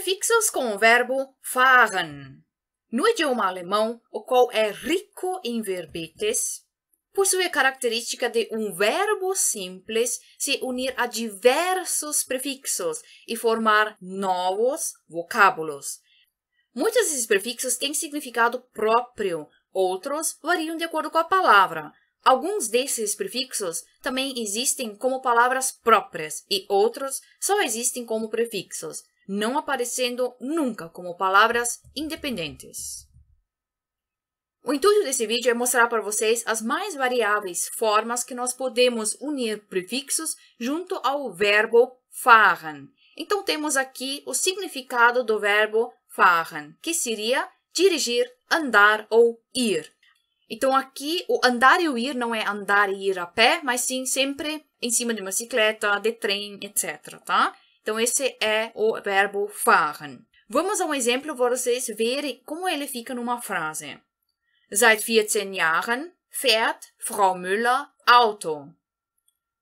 Prefixos com o verbo fahren. No idioma alemão, o qual é rico em verbetes, possui a característica de um verbo simples se unir a diversos prefixos e formar novos vocábulos. Muitos desses prefixos têm significado próprio, outros variam de acordo com a palavra. Alguns desses prefixos também existem como palavras próprias e outros só existem como prefixos, não aparecendo nunca como palavras independentes. O intuito desse vídeo é mostrar para vocês as mais variáveis formas que nós podemos unir prefixos junto ao verbo fahren. Então, temos aqui o significado do verbo fahren, que seria dirigir, andar ou ir. Então, aqui, o andar e o ir não é andar e ir a pé, mas sim sempre em cima de uma bicicleta, de trem, etc. Tá? Então, esse é o verbo fahren. Vamos a um exemplo para vocês verem como ele fica numa frase. Seit 14 Jahren fährt Frau Müller Auto.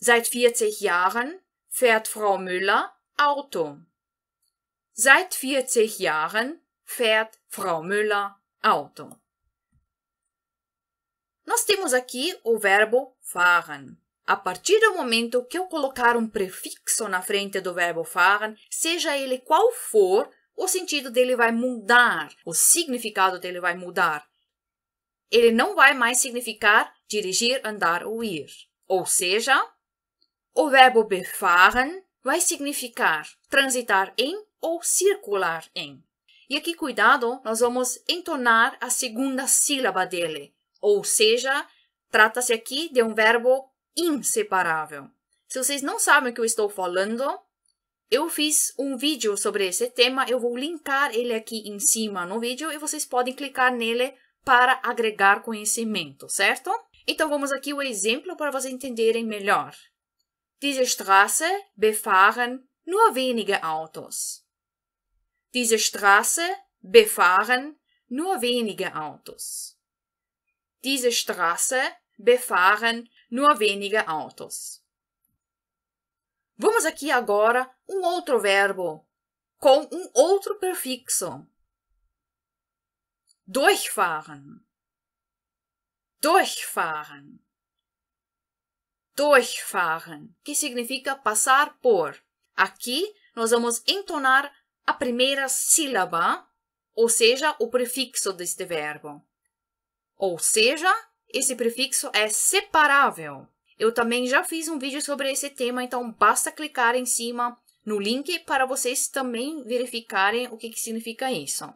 Seit 40 Jahren fährt Frau Müller Auto. Seit 40 Jahren fährt Frau Müller Auto. Nós temos aqui o verbo fahren. A partir do momento que eu colocar um prefixo na frente do verbo fahren, seja ele qual for, o sentido dele vai mudar, o significado dele vai mudar. Ele não vai mais significar dirigir, andar ou ir. Ou seja, o verbo befahren vai significar transitar em ou circular em. E aqui, cuidado, nós vamos entonar a segunda sílaba dele. Ou seja, trata-se aqui de um verbo inseparável. Se vocês não sabem o que eu estou falando, eu fiz um vídeo sobre esse tema. Eu vou linkar ele aqui em cima no vídeo e vocês podem clicar nele para agregar conhecimento, certo? Então, vamos aqui o exemplo para vocês entenderem melhor. Diese Straße befahren nur wenige Autos. Diese Straße befahren nur wenige Autos. Diese Straße befahren nur wenige Autos. Vamos aqui agora um outro verbo com um outro prefixo. Durchfahren. Durchfahren. Durchfahren, que significa passar por. Aqui, nós vamos entonar a primeira sílaba, ou seja, o prefixo deste verbo. Ou seja, esse prefixo é separável. Eu também já fiz um vídeo sobre esse tema, então basta clicar em cima no link para vocês também verificarem o que significa isso.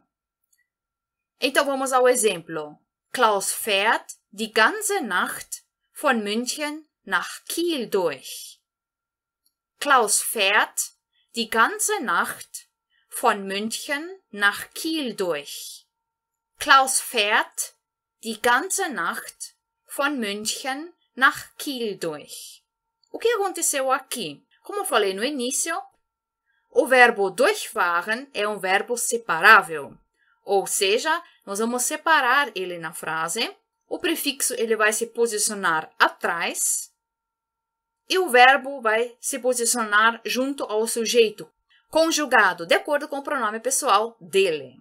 Então, vamos ao exemplo. Klaus fährt die ganze Nacht von München nach Kiel durch. Klaus fährt die ganze Nacht von München nach Kiel durch. Klaus fährt die ganze Nacht von München nach Kiel durch. O que aconteceu aqui? Como eu falei no início, o verbo durchfahren é um verbo separável. Ou seja, nós vamos separar ele na frase. O prefixo ele vai se posicionar atrás e o verbo vai se posicionar junto ao sujeito, conjugado de acordo com o pronome pessoal dele.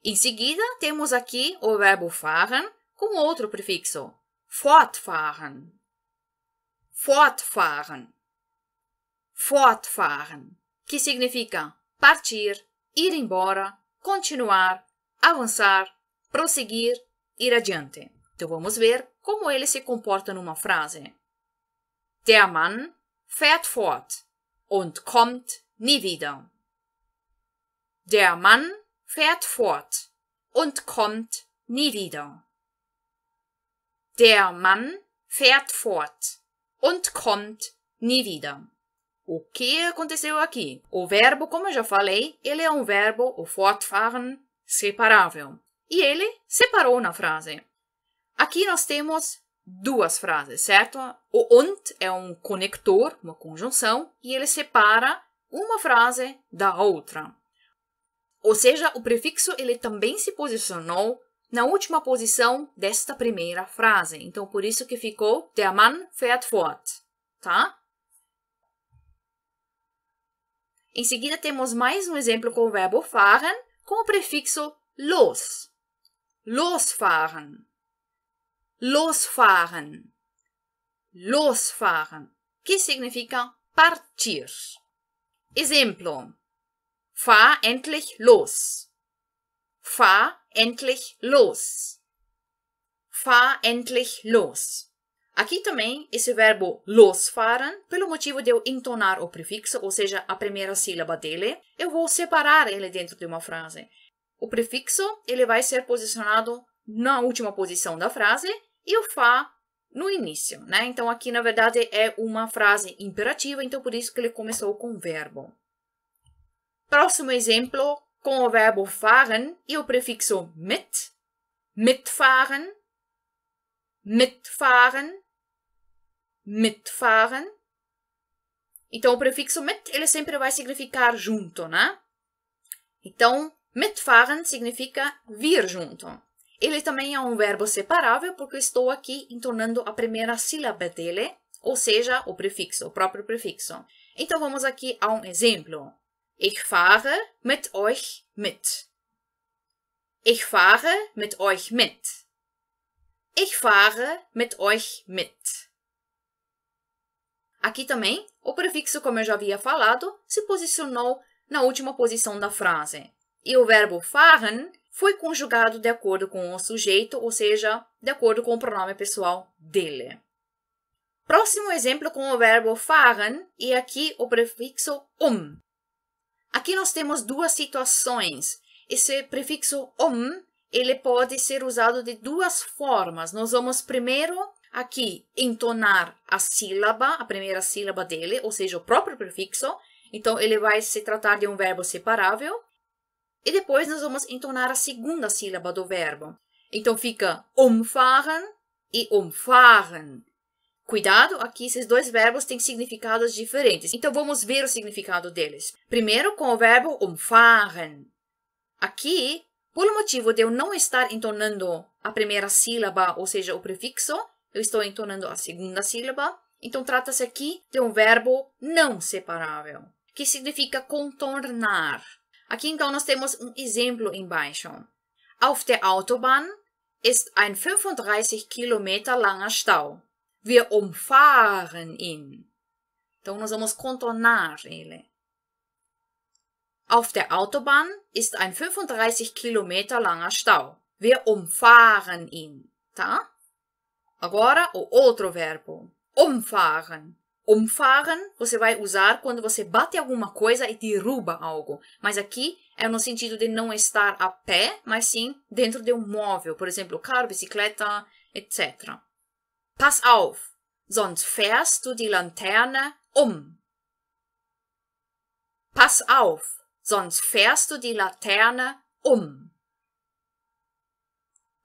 Em seguida, temos aqui o verbo fahren com outro prefixo, fortfahren. Fortfahren. Fortfahren, que significa partir, ir embora, continuar, avançar, prosseguir, ir adiante. Então, vamos ver como ele se comporta numa frase. Der Mann fährt fort und kommt nie wieder. Der Mann fährt fort und kommt nie wieder. Der Mann fährt fort und kommt nie wieder. O que aconteceu aqui? O verbo, como eu já falei, ele é um verbo, o fortfahren, separável. E ele separou na frase. Aqui nós temos duas frases, certo? O und é um conector, uma conjunção, e ele separa uma frase da outra. Ou seja, o prefixo ele também se posicionou na última posição desta primeira frase. Então, por isso que ficou Der Mann fährt fort, tá? Em seguida, temos mais um exemplo com o verbo fahren, com o prefixo los. Losfahren. Losfahren. Losfahren, que significa partir. Exemplo. Fahr endlich los. Fahr endlich los. Fahr endlich los. Aqui também, esse verbo losfahren, pelo motivo de eu entonar o prefixo, ou seja, a primeira sílaba dele, eu vou separar ele dentro de uma frase. O prefixo, ele vai ser posicionado na última posição da frase e o fahr no início, né? Então, aqui, na verdade, é uma frase imperativa, então por isso que ele começou com verbo. Próximo exemplo, com o verbo fahren e o prefixo mit. Mitfahren. Mitfahren. Mitfahren. Então, o prefixo mit, ele sempre vai significar junto, né? Então, mitfahren significa vir junto. Ele também é um verbo separável, porque eu estou aqui entonando a primeira sílaba dele, ou seja, o prefixo, o próprio prefixo. Então, vamos aqui a um exemplo. Ich fahre mit euch mit. Ich fahre mit euch mit. Ich fahre mit euch mit. Aqui também, o prefixo, como eu já havia falado, se posicionou na última posição da frase. E o verbo fahren foi conjugado de acordo com o sujeito, ou seja, de acordo com o pronome pessoal dele. Próximo exemplo com o verbo fahren e aqui o prefixo Aqui nós temos duas situações. Esse prefixo ele pode ser usado de duas formas. Nós vamos primeiro aqui entonar a sílaba, a primeira sílaba dele, ou seja, o próprio prefixo. Então, ele vai se tratar de um verbo separável. E depois nós vamos entonar a segunda sílaba do verbo. Então, fica umfahren e umfahren. Cuidado, aqui esses dois verbos têm significados diferentes. Então, vamos ver o significado deles. Primeiro, com o verbo umfahren. Aqui, por motivo de eu não estar entonando a primeira sílaba, ou seja, o prefixo, eu estou entonando a segunda sílaba. Então, trata-se aqui de um verbo não separável, que significa contornar. Aqui, então, nós temos um exemplo embaixo. Auf der Autobahn ist ein 35 Kilometer langer Stau. Wir umfahren ihn. Então, nós vamos contornar ele. Auf der Autobahn ist ein 35 Kilometer langer Stau. Wir umfahren ihn. Tá? Agora, o outro verbo. Umfahren. Umfahren você vai usar quando você bate alguma coisa e derruba algo. Mas aqui é no sentido de não estar a pé, mas sim dentro de um móvel. Por exemplo, carro, bicicleta, etc. Pass auf, sonst fährst du die Laterne um. Pass auf, sonst fährst du die Laterne um.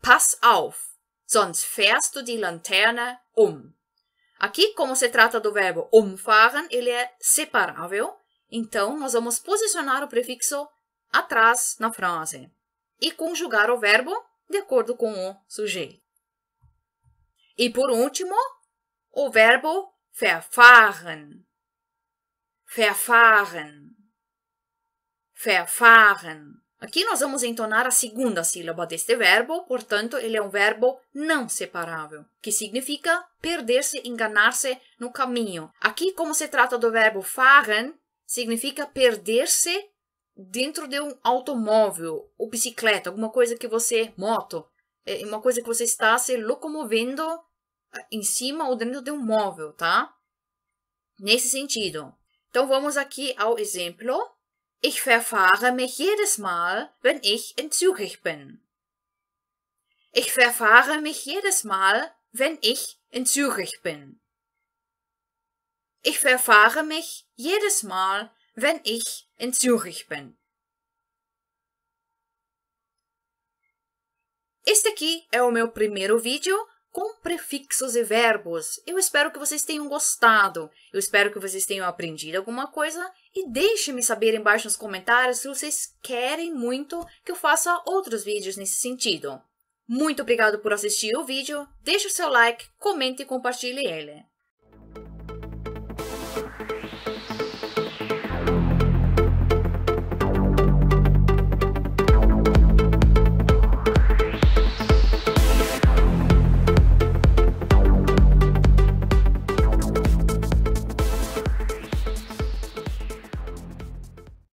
Pass auf, sonst fährst du die Laterne um. Aqui, como se trata do verbo umfahren, ele é separável. Então, nós vamos posicionar o prefixo atrás na frase e conjugar o verbo de acordo com o sujeito. E, por último, o verbo verfahren. Verfahren. Verfahren. Aqui nós vamos entonar a segunda sílaba deste verbo, portanto, ele é um verbo não separável, que significa perder-se, enganar-se no caminho. Aqui, como se trata do verbo fahren, significa perder-se dentro de um automóvel ou bicicleta, alguma coisa que você, moto, uma coisa que você está se locomovendo em cima ou dentro de um móvel, tá? Nesse sentido. Então, vamos aqui ao exemplo. Ich verfahre mich jedes Mal, wenn ich in Zürich bin. Ich verfahre mich jedes Mal, wenn ich in Zürich bin. Ich verfahre mich jedes Mal, wenn ich in Zürich bin. Este aqui é o meu primeiro vídeo com prefixos e verbos. Eu espero que vocês tenham gostado. Eu espero que vocês tenham aprendido alguma coisa. E deixe-me saber embaixo nos comentários se vocês querem muito que eu faça outros vídeos nesse sentido. Muito obrigado por assistir o vídeo. Deixe o seu like, comente e compartilhe ele.